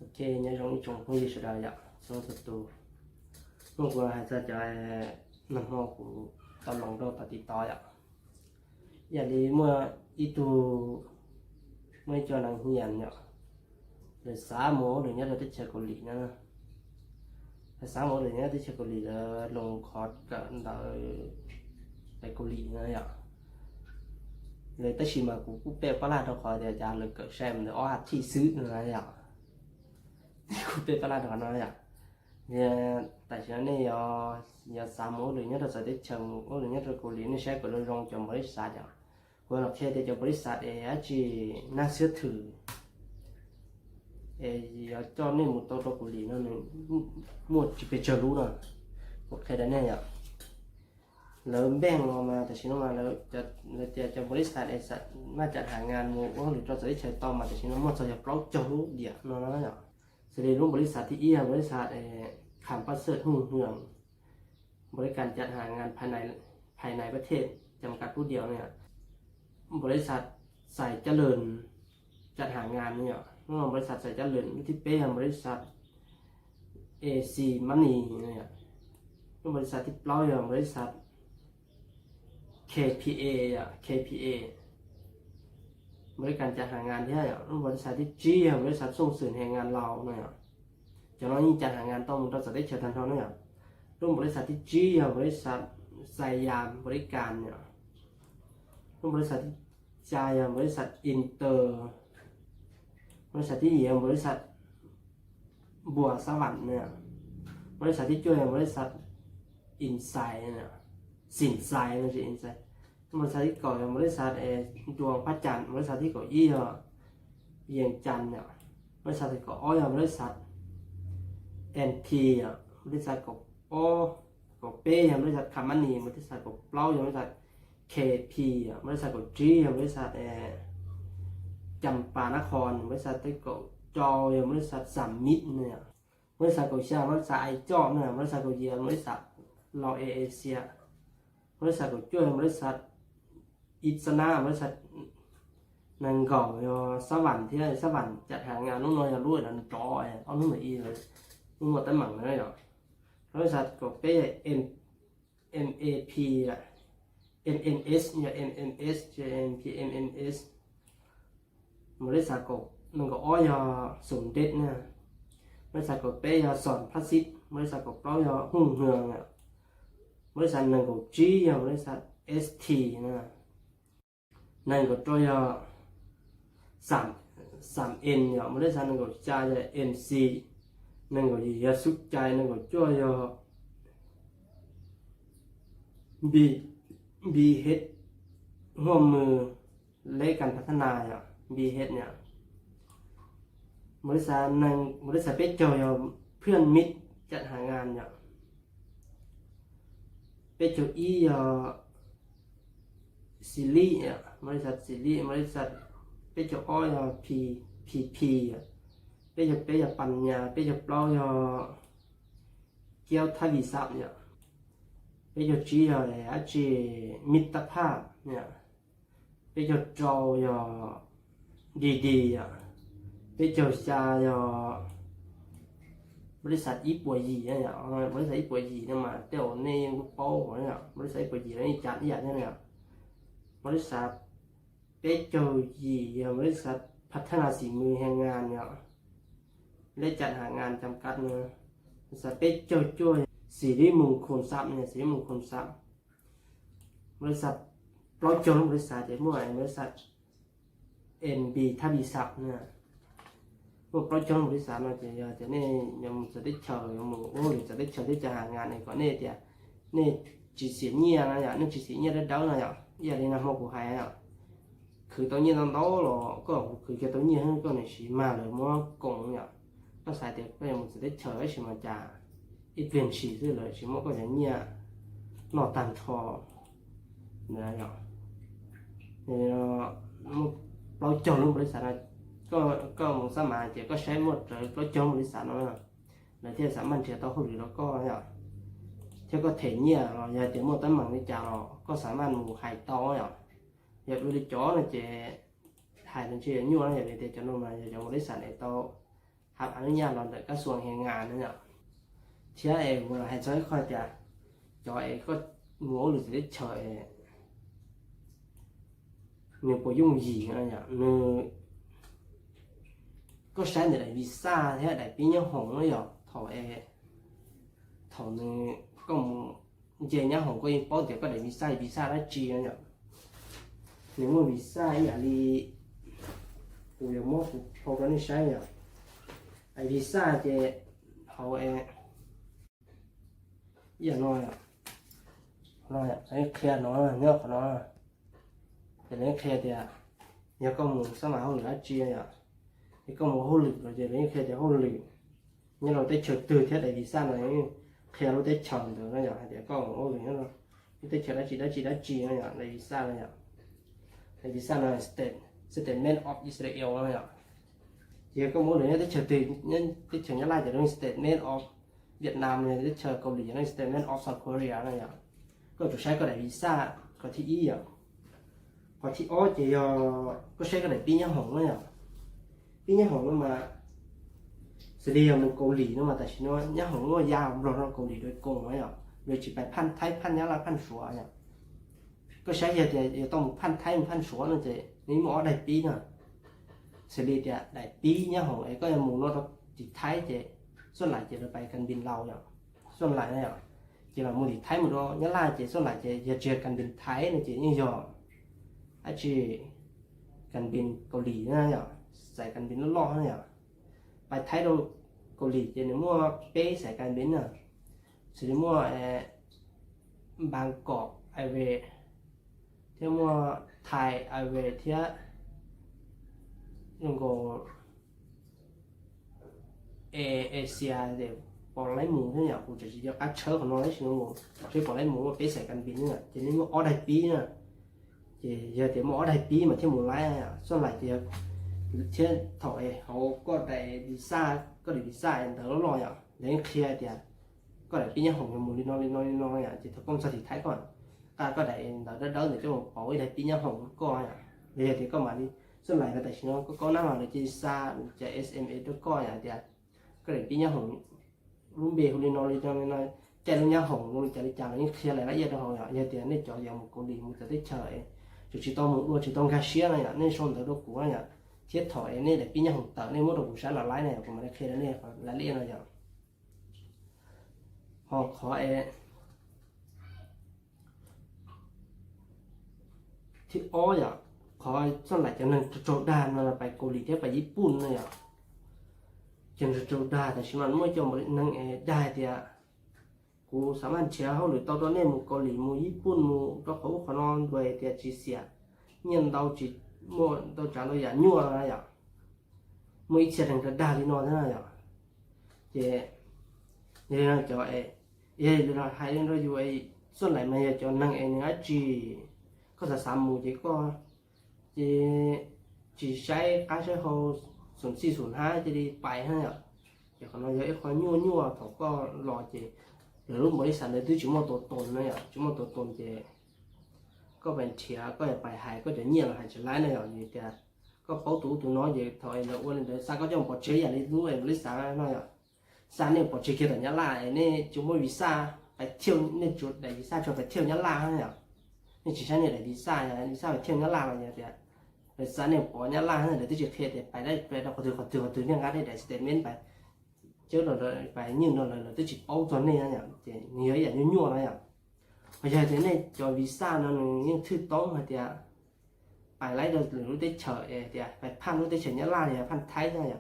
Ok, nhớ trong trong không gì sẽ đại dạ, xong thật tù. Lúc vừa hay ra chạy nằm hồ của tao lòng đâu ta tì to dạ. Giờ đi mua ít tù mới cho nàng hiền nhở. Rồi xá mố rồi nhớ là tích chơi cổ lì nữa. Rồi xá mố rồi nhớ tích chơi cổ lì là lồng khót cả đợi tại cổ lì nữa dạ. Rồi tất nhiên mà cũng bé quá là đâu khỏi để trả lời cỡ xem để ó hạt chi sứ nữa dạ. Cũng bé quá là đâu nói dạ. Tại sao này giờ sáng mỗi lần nhất là sẽ đến chồng mỗi lần nhất là cô lý nó sẽ có lời rong cho mới sát rồi, còn là khi để cho mới sát thì chỉ na sửa thử, giờ cho nên một tô tô cô lý nó một chỉ phải chờ lú rồi, một cái đó này ạ, lớn bèn mà tại sao mà lớn cho mới sát để sát mà chặt hàng ngàn một hoặc là cho sẽ chơi to mà tại sao nó một giờ lóc cho lú địa nó nói nhở, sẽ đến lúc mới sát thì ý là mới sátขามประเสริฐหุ่งเหืองบริการจัดหางานภายในประเทศจำกัดผู้เดียวเนี่ยบริษัทสายเจริญจัดหางานเนี่ยเมื่อบริษัทสายเจริญที่เป้บริษัท AC Money เนี่ยเมื่อบริษัทที่ปล่อยบริษัท KPA KPA บริการจัดหางานที่ให้บริษัทที่ G บริษัทส่งเสริมแรงงานเราเนี่ยcho nó như chẳng hạn ngàn tôngเราจะได้เชิญทันเขาเนี่ยร่วมบริษัทที่จีบริษัทสยามบริการเนี่ยร่วมบริษัทที่จายบริษัทอินเตอร์บริษัทที่เหยียบบริษัทบัวสวรรค์เนี่ยบริษัทที่ช่วยบริษัทอินไซด์เนี่ยสินไซด์ไม่ใช่อินไซด์บริษัทที่ก่อบริษัทดวงพระจันทร์บริษัทที่ก่อเวียงจันทร์เนี่ยบริษัทที่ก่ออ้อยบริษัทNP บริษัทกับเป้บริษัทคามันนีบริษัทกับเปล่าบริษัท KP บริษัทกับ G บริษัทจำปานครบริษัทที่กับจอบริษัทสามมิตรเนี่ยบริษัทกับชาบริษัทไอจอเนี่ยบริษัทกับเยียบริษัทลอเอเชียบริษัทกับช่วยบริษัทอิสนาบริษัทนังก่อสวรรค์ที่สวรรค์จัดหางานน้องน้อยจะรู้นั่นจอเอาน้องหน่อยอีเลยมึงหมดตั้งหมั่งเลยเหรอบริษัทกับเป้ MAP อ่ะ MNS เนี่ย MNS JNP MNS บริษัทกับนั่งกับอ้อยสมเด็จเนี่ยบริษัทกับเป้สอนพระศิษย์บริษัทกับเปล่าหุ่งเหืองอ่ะบริษัทนั่งกับ G บริษัท ST นะนั่งกับตัว3N เนี่ยบริษัทนั่งกับจ่าย NCนั่นก็ยาสุดใจนั่นก็ช่วยBH ร่วมมือเล่กันพัฒนาอ่ะ BH เนี่ยบริษัทนั่นบริษัทเป็นเจ้าเพื่อนมิตรจัดหางานเนี่ยเป็นเจ้าซีรีส์อ่ะบริษัทซีรีส์บริษัทเป็นเจ้าอ้อยPP อ่ะbây giờปั่นnhà bây giờ bao giờ kéo thay vì sao nhỉ bây giờ chỉ là chỉ mít tập ha nhỉ bây giờ trâu giờ đi bây giờ xa giờ bữa sáng ít buổi gì nhỉ bữa sáng ít buổi gì nhưng mà tiểu nên bao nhỉ bữa sáng ít buổi gì đấy chán vậy nhỉ bữa sáng bây giờ gì bữa sáng พัฒนาฝีมือแรงงานเนี่ยได้จัดหางานจำกัดเนี่ยบริษัทเป็ดช่วยสีริมงคลทรัพย์เนี่ยสีริมงคลทรัพย์บริษัทปล่อยจนบริษัทเจ้าหน่วยบริษัท NB ทับอีศัพท์เนี่ยพวกปล่อยจนบริษัทเนี่ยจะเนี่ยยังจะได้เชิญยังมึงโอ้ยจะได้เชิญได้จะหางานในก่อนเนี่ยเนี่ยจีเสียเนี่ยนะอย่างนี่จีเสียเนี่ยได้เดานะอย่างอย่างนี้นะมองกูหายอ่ะคือตัวนี้ตอนโตหรอก็คือแค่ตัวนี้ก็ในสีมาเลยมั่วกงเนี่ยก็ใส่เด็กก็ยังจะได้เฉยใช่ไหมจ่าอีกเปลี่ยนสีด้วยเลยใช่ไหมก็อย่างเนี้ยนอตันทอเนี่ยเนี่ยเราจองบริษัทก็มึงสมัยเจ้าก็ใช้หมดเลยก็จองบริษัทนั่นแหละแล้วที่สามัญเจ้าต้องคนอื่นแล้วก็เนี่ยเจ้าก็เถียงเนี่ยเราอย่าเถียงหมดตั้งหมั่งในจ่าเราก็สามารถหมู่หายโตเนี่ยอยากดูดิจอเนี่ยเจ้ถ่ายทันทีนู่นอะไรเดี๋ยวจะโน้มมาจะบริษัทไหนโต รับอนุญาตเราจากกระทรวงแรงงานนั่นแหละเทียเองเวลาให้ใช้ค่อยจะจอยก็งัวหรือจะได้เฉยnếu có dùng gì nữa nhỉ nếu có sáng để đại visa thế đại bí nhau hồng nữa nhở thọ nếu có một về nhau hồng có import thì có đại visa đã chi nữa nhở nếu mà visa ấy là đi của những mốt họ có nên sai nhở đại visa thì họ giờ nói cái kia nó nhớ của nó thì lấy khe thì nhớ có một sao mà họ lựa chia nhở thì có một hỗ lực rồi thì lấy khe thì hỗ lực nhưng mà tới chờ từ thế để vì sao này khe nó tới chọn được nó nhở thì có một hỗ lực nữa tới chờ đã chỉ nó nhở để vì sao nó nhở để vì sao là statement of Israel nó nhở thì có một lực tới chờ từ nhân tới chờ nhắc lại thì nó statement of Việt Nam này tới chờ Cầu Lì nó statement of South Korea nó nhở có chủ sai có để vì sao có thị ý nhở họ chỉ ó chỉ có xe cái này pin nhá hỏng nữa nhở pin nhá hỏng mà sẽ đi mình Cầu Lì nữa mà tại vì nó nhá hỏng nó giàu rồi nó Cầu Lì đôi cùng nữa nhở rồi chỉ phải pan thái pan nhá là pan sủa nhở có xe giờ thìต้องpan thái pan sủa nữa thì nếu mà ở đại pin nữa sẽ đi thì đại pin nhá hỏng ấy có là muốn nó chỉ thái thì xuân lại chỉ là bài cần bình lâu nhở xuân lại này nhở chỉ là muốn thì thái một đó nhá là chỉ xuân lại chỉ giờ chỉ cần bình thái này chỉ như giờ anh chị cần pin Cầu Lì nữa nhở xài cần pin nó lo nữa nhở bài thái đâu Cầu Lì thì nếu mua bé xài cần pin nữa sẽ mua Bangkok ai về thế mua Thái ai về thế nhưng có Asia để bỏ lấy mũ nữa nhở cũng chỉ cho các chớ của nó đấy chứ nó chứ bỏ lấy mũ bé xài cần pin nữa thì nếu mua ở đây pin nữa thì giờ thì mỗi đại bí mà thêm một lái xong lại thì trên thổi họ có đại visa có đại visa đỡ nó lo nhở đến kia thì có đại bí nhá hồng một đi nói nhở thì thật công sao thì thấy còn ta có đại đỡ để cho một bảo đại bí nhá hồng coi nhở bây thì có mà đi xong lại là tại nó có năm nào để visa chạy SMA đó coi nhở thì có đại bí nhá hồng luôn bề đi nói chạy luôn nhá hồng luôn chạy đi chào những kia lại lấy giờ đâu nhở giờ thì nên chọn giờ một con đi một tới trời chỉ tao một đôi chỉ tao gà xía này nên xong tới đâu của này thiết thỏi nên để pin nhá hồng tờ nên mỗi đồ sáng là lái này của mình khi đó này là liên rồi nhở họ khó thì ó nhở khó xong lại cho nên chỗ đàn là phải Cầu Lì thế phải Nhật nữa nhở cho nên chỗ đàn thì chỉ mà mới cho một năng đài thìกูสามารถเชื่อเขาหรือตอนนี้มูเกาหลีมูญี่ปุ่นมูก็เขาขนอนด้วยแต่จีเสียเนี่ยเราจีมัวเราจานเราอย่าญัวอะไรอย่างมูอีกเสียงก็ด่าที่นอนนั่นอย่างเจ้เนี่ยเราจะเราให้เราอยู่ส่วนไหนมันจะนั่งเนี่ยจีก็จะสามมูจีก็จีใช้การใช้เขา0405จะดีไปฮะอย่างเดี๋ยวเขาเราจะคอยญัวเขาก็รอจีrồi lúc mới sản đến từ chúng một tổ tồn này ạ chúng một tổ tồn thì có bệnh trẻ có bài hài có thể nhiều là hài trở lại này ở gì thì có bảo tủ tụi nó vậy thôi là quên để sao có trong bỏ chế vậy lúc này lấy sáng nói ạ sáng này bỏ chế kia là nhá lại nên chúng mới vì sao phải thiêu nên chuột để vì sao cho phải thiêu nhá la này ạ nên chỉ sáng này để vì sao phải thiêu nhá la vậy thì rồi sáng này bỏ nhá la này để từ chuyện kia thì phải đây phải đọc từ những cái đây để statement phải chứ là phải nhìn là tôi chỉ bao tuần này nhỉ thì nhớ là nhua này nhỉ bây giờ thế này cho visa nó những thứ tốn hay thì phải lấy được lúc tới chợ thì phải phan lúc tới chợ nhá la thì phan thái ra nhỉ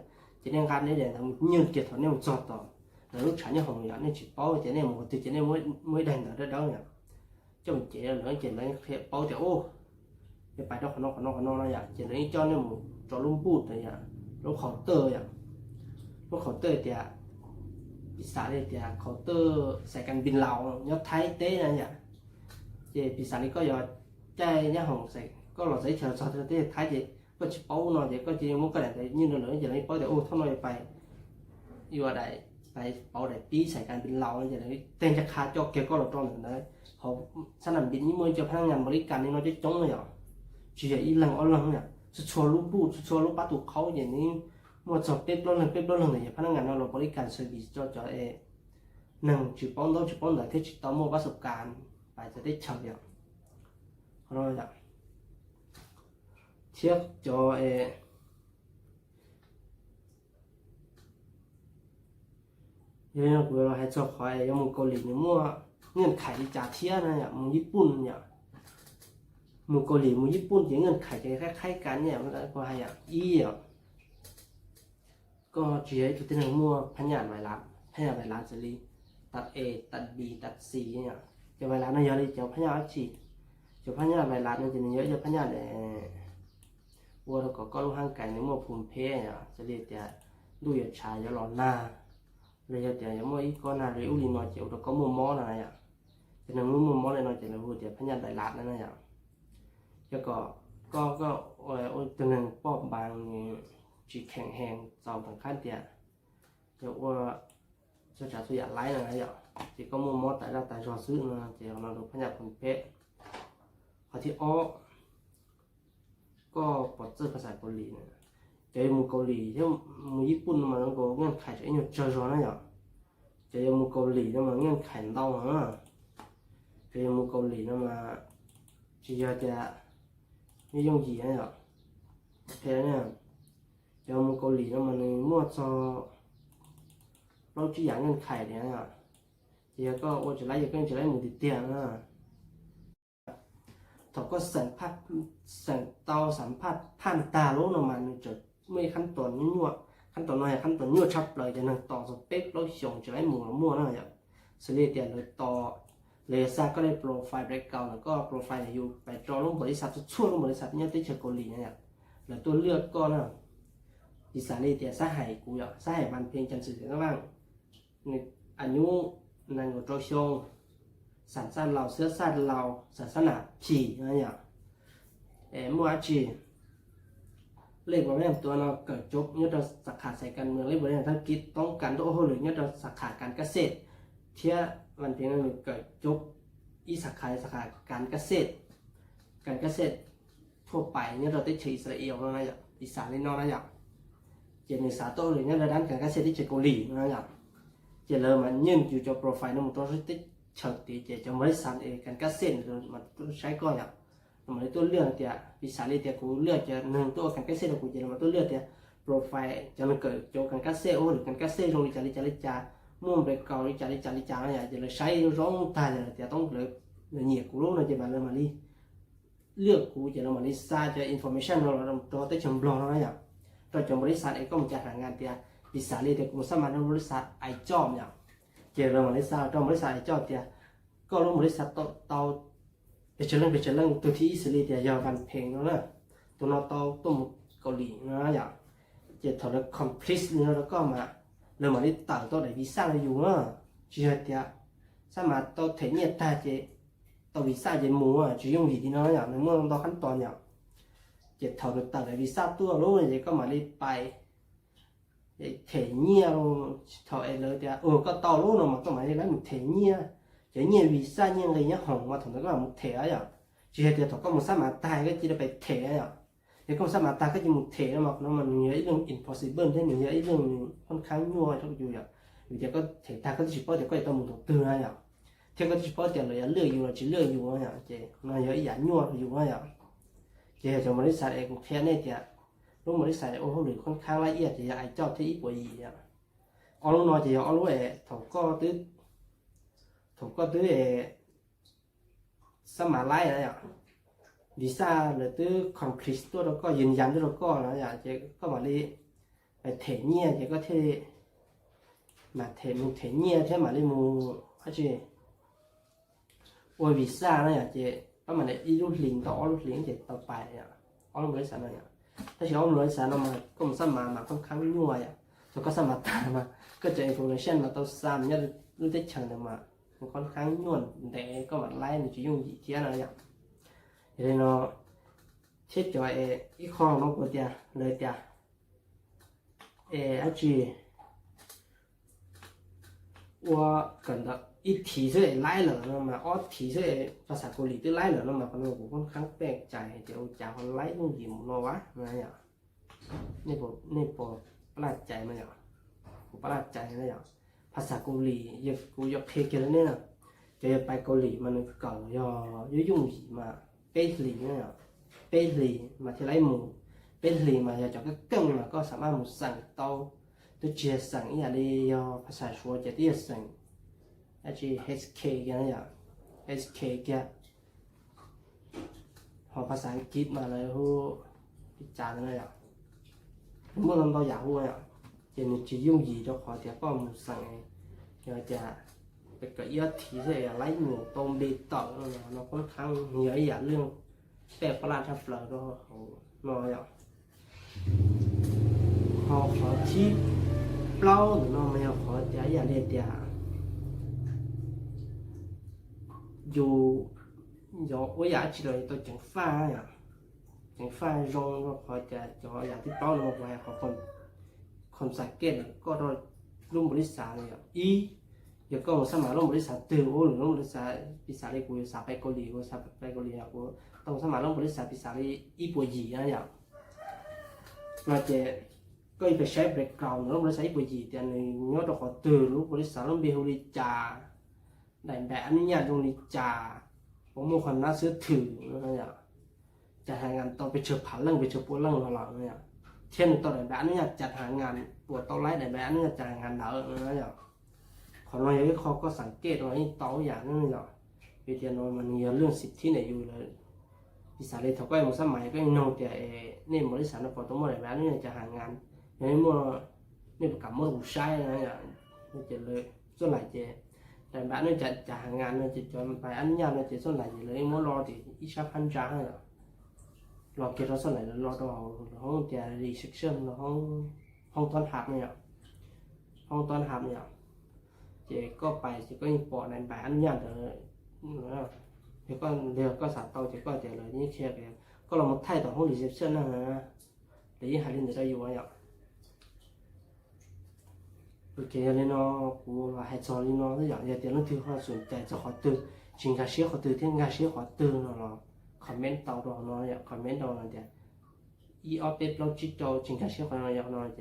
chỉ nên gan đấy để làm như kiểu thôi nên giọt tỏ lúc trả như hồng nhỉ nên chỉ bao thế này một từ thế này mới đành ở đó nhỉ chứ mình chỉ là nói chuyện lấy bao thì ô cái bài đó nó nhỉ chỉ lấy cho nên một cho luôn bút này nhỉ lúc khó tơ nhỉ lúc khó tơ thì bị xả đi thì khó tơ sẽ cần bình lào nhớ thái tế này nhỉ thì bị xả đi có giờ chai nhá hồng sẽ có lọ giấy chờ cho thế thái thì có chỉ bao nó thì có chỉ muốn cái này như nữa giờ lấy bao thì ô thôi nói phải yêu đại phải bao đại tí sẽ cần bình lào giờ lấy tên chắc khá cho kia có lọ trong đấy họ sao làm bình như mới cho phăng nhàn b리 cần nên nó chỉ chống rồi nhỉ chỉ là ít lần nhỉ cho lúc bắt tụ khâu vậy nên หมดจบเป๊ปรถหนึ่งเนี่ยพนักงานเราบริการเซอร์วิสchoหนึ่งจุดป้องไหนที่จุดต่อหมดประสบการณ์ไปจะได้เฉลี่ยเราจะเทียบcho nên là hay cho khỏi giống một câu lì nếu mua ngân khải đi trả thiệt này mộtญี่ปุ่นเนี่ยmột câu lì mộtญี่ปุ่นchỉ ngân khải cái khác khai cánเนี่ยมันก็hayอ่ะอีอ่ะก็chỉให้ตัวนึงmua พยานไวรัสจะรีตัด A ตัด B ตัด C เนี่ยจะไวรัสนั่นเยอะเลยจะพยานฉีดจะพยานไวรัสนั่นจะเยอะจะพยานวัวเราก็ลูกห้างไก่ในหม้อภูมิเพเนี่ยจะเรียกแต่ดูหยดชายจะหลอนหน้าเลยจะแต่ยังไม่อีกก็น่าเรียกอุลินอยเจียวเราก็มุมมอนะเนี่ยจะนั่งมุมมอเลยนอยเจียวเราพูดแต่พยานไวรัสนั่นเนี่ยแล้วก็โอ้ยตัวนึงป้อบางจีแข็งแห้งจอมถึงขั้นเดียเดี๋ยวว่าจะจ่ายสุยาไล่นะเนี่ยจีก็มุมมอแต่ละแต่ชอบซื้อนะเจียวเราดูพยานภูมิเพพอที่อ้อก็ปลดเสื้อภาษาเกาหลีเนี่ยเจอมูเกาหลีที่มูญี่ปุ่นมันก็เงื่อนไขจะอยู่เจอร้อนนะเนี่ยเจอมูเกาหลีที่มันเงื่อนไขเดาฮะเจอมูเกาหลีที่มันจีจะไม่ยงยีนะเนี่ยเพราะเนี่ยเจอมูเกาหลีที่มันมั่วซอเราจีอย่างเงื่อนไขเนี่ยจีก็ว่าจะไล่ก็จะไล่มูติเตียนะถ้าก็สัมผัสผ่านตาโลกมันจะไม่ขั้นตอนยั่วขั้นตอนน้อยขั้นตอนยั่วชับเลยจะนั่งต่อสเปคเราส่งจะได้หมุนมั่วนั่นแหละสเลเดียเลยต่อเลยซาก็ได้โปรไฟล์แบล็กเก่าแล้วก็โปรไฟล์อยู่ไปจอลงบริษัทช่วงลงบริษัทเนี่ยที่เชอร์เกาหลีเนี่ยแล้วตัวเลือกก็นะดิสาเลเดียสาหายกูอ่ะสาหายบันเพลงจันทร์สื่อก็บ้างในอายุนางโจชงสัญชาติเราเสื้อชาติเราศาสนาผีอะไรอย่างมัวจีเรียกว่าแม่ตัวเราเกิดจบเนี่ยเราสาขาใส่การเมืองเรียกว่าเนี่ยทั้งกิจต้องการตัวโอ้โหหรือเนี่ยเราสาขาการเกษตรเที่ยวันเพียงเราเกิดจบอีสาขาการเกษตรทั่วไปเนี่ยเราได้ใช้อิสราเอลอะไรอย่างอิสราเอลอะไรอย่างเจนสาโต้หรือเนี่ยเราด้านการเกษตรที่เกาหลีอะไรอย่างเจริญมันยื่นอยู่จะโปรไฟล์น้ำตัวที่เฉิดตีเจจะไม่สั่นเองการเกษตรมันใช้ก้อนอย่างมันตัวเลือกเดียวิสาลีเดียกูเลือกจะหนึ่งตัวการเกษตรกูจะมันตัวเลือกเดียโปรไฟล์จะมันเกิดโจการเกษตรหรือการเกษตรลงลิจามุ่งไปเกาลิจาเนี่ยจะเลยใช้ร้องตายเลยจะต้องเลยเหนียกูรู้นะจะมาเลยมาลีเลือกกูจะเรามาลีซาจะอินโฟเมชันเราตัวได้จำลองแล้วเนี่ยตัวจำบริษัทเองก็มันจะหางานเดียวิสาลีเดียกูสามารถบริษัทไอจอมเนี่ยเจอเรามาลีซาตัวบริษัทไอจอมเดียก็ลงบริษัทต่อไปเจริญตัวที่อิสราเอลยาววันเพลงแล้วนะตัวเราตัวเกาหลีนะอย่างเจถอดคอมพลีทแล้วก็มาเริ่มมาได้ต่างตัวไหนวีซ่าอยู่อ่ะจีเดียสามารถตัวเทียนตาเจตัววีซ่าเจมัวจียงดีนะอย่างในเมื่อเราขั้นตอนอย่างเจถอดต่างไหนวีซ่าตัวรู้เนี่ยก็มาได้ไปเทียนถอดเลยเดียก็ต่อรู้เนาะมันก็มาได้แล้วมันเทียนchỉ nhiều vì sao nhiều người nhớ hỏng mà thằng nó là một thể ấy à chỉ hệ thì thằng có một sao mà tai cái chỉ là phải thể ấy à thì không sao mà tai cái chỉ một thể mà nó mình nhớรื่อง impossible thế mình nhớรื่องค่อนข้างยั่วcho dù vậy vì thế có thể ta có chỉ có thể có thể một từ ấy à thế có chỉ có thể là lừaอยู่chỉ lừaอยู่ấy à chỉ nó nhớ ýยั่วอยู่ấy à chỉ cho mình sai cái cũng thế này thì lúc mình sai ô hô được ค่อนข้างละเอียดthì ai cho thì ít bội gì à ở lúc nói thì ở lúc ấy thằng có tớiผมก็ตื้อสมัครไล่นะอย่างวีซ่าหรือตื้อคอมพลีทตัวเราก็ยืนยันด้วยเราก็นะอย่างเจ๊ก็มาเลยไปเทเนี่ยเจ๊ก็เทมาเทมูเทเนี่ยเทมาเลยมูเขาเจ๊โอ้วีซ่านะอย่างเจ๊ก็มาเลยอีรูปลิงต่อรูปลิงเจ๊ต่อไปเนี่ยอ้อมบริษัทนะอย่างถ้าเชื่ออ้อมบริษัทเรามาก็มันสมัครมาค่อนข้างยั่วอย่างแล้วก็สมัครตามมาก็จะอินโฟเมชันมาตัวซ้ำเนี่ยรู้ได้เชิงมา ค่อนข้างนวลแต่ก็แบบไล่มันจะยุ่งยี่เทียนะอย่างเดี๋ยวเราเช็ดจ่อยอีกข้อน้องกูเดียเลยเดียอาจีว่ากัน的一提出来ไล่เหรอเนาะมาอ้อ提出来ภาษาเกาหลีที่ไล่เหรอเนาะมาคนเราค่อนข้างแปลกใจเดี๋ยวจะคนไล่ต้องยิ้มเนาะวะอะไรอย่างนี่ผม ประหลาดใจมั้ยอ่ะกูประหลาดใจนะอ่ะภาษาเกาหลีกูอยากเพลงกันเนี่ยจะไปเกาหลีมันเก่ายุ่งหยีมาเป้หลีเนี่ยเป้หลีมาที่ไรหมูเป้หลีมาจะก็เก่งแล้วก็สามารถหมูสั่งเตาตัวเจียสั่งอย่างเดียวภาษาชัวจะที่สั่งไอ้ที่ HK กันเนี่ย HK แกพอภาษาอังกฤษมาเลยฮู้พิจารณาเลยอ่ะเมื่อเราอยากฮู้อ่ะจะมีจะยุ่งหยีเจ้าขอเดี๋ยวก็หมูสั่งเดี๋ยวจะไปก็ยอดทีเสียไล่หมูต้มเบตองเราค่อนข้างเหนื่อยอย่างเรื่องแปลประหลาดทับเราก็น้อยอ่ะขอที่เปล่าหรือน้องไม่เอาขอเดี๋ยวอย่าเรียกเดี๋ยว有我也知道到整饭呀，整饭用ก็พอจะอย่างที่เป้าลงไว้ขอคนสังเกตก็เราลุ่มบริษัทเลยอ่ะอย่าก็สมัครลุ่มบริษัทเติมหรือลุ่มบริษัทพิซซ่าเลยกูสาไปเกาหลีกูสาไปเกาหลีอ่ะกูต้องสมัครลุ่มบริษัทพิซซ่าเลยอีปัวหยีนะอย่างมาเจก็ไปใช้แบล็กกราวด์ลุ่มบริษัทอีปัวหยีแต่ในเงี้ยเราขอเติมลุ่มบริษัทลุ่มเบลลิจ่าได้แบบอันนี้ตรงนี้จ่าผมมีความน่าเชื่อถือเนี่ยจัดหางานต้องไปเชิญผ่านเรื่องไปเชิญปวดเรื่องหลังเนี่ยเช่นตอนไหนแบบนี้จัดหางานปวดต้องไล่ไหนแบบนี้จัดงานเดาเนี่ยของเราอย่างนี้เขาก็สังเกตว่านี่โต๊ะอย่างนี้เนี่ยวิทยาโนมันมีเรื่องสิทธิเนี่ยอยู่เลยพิสาเลยถ้าก็ยังสมัยก็ยังนองแต่เนี่ยบริษัทเราพอต้องมาแบบนี้จะหางานอย่างนี้มั่วนี่ประกาศมั่วผู้ชายนะเนี่ยนี่จะเลยส่วนไหนเจแต่แบบนี้จะหางานเนี่ยจะไปอันนี้เนี่ยจะส่วนไหนเลยมั่วรอที่อิชาพันจ้าเนี่ยรอเกี่ยวกับส่วนไหนรอตัวห้องจะรีเซ็คชั่นห้องต้อนรับเนี่ยห้องต้อนรับเนี่ยเจก็ไปเจก็ยังปอในแบบอันนี้เลยเดี๋ยวก็สาเตาเจก็เดี๋ยวเลยนี่เชียร์กันก็เรามาไถ่ต่อห้องรีเซ็คชั่นนะฮะเดี๋ยวยิ่งหาเรื่องเดี๋ยวได้อยู่วะเนี่ยโอเคเลยเนาะกูว่าให้จอเลยเนาะถ้าอยากเดี๋ยวเรื่องที่เขาสนใจจะขอตื่นชิงกาเชียขอตื่นเที่ยงกาเชียขอตื่นเนาะคอมเมนต์ต่อเนาะคอมเมนต์ต่อเนาะเดี๋ยวอีออฟเดตเราจิตโตชิงกาเชียขอเนาะ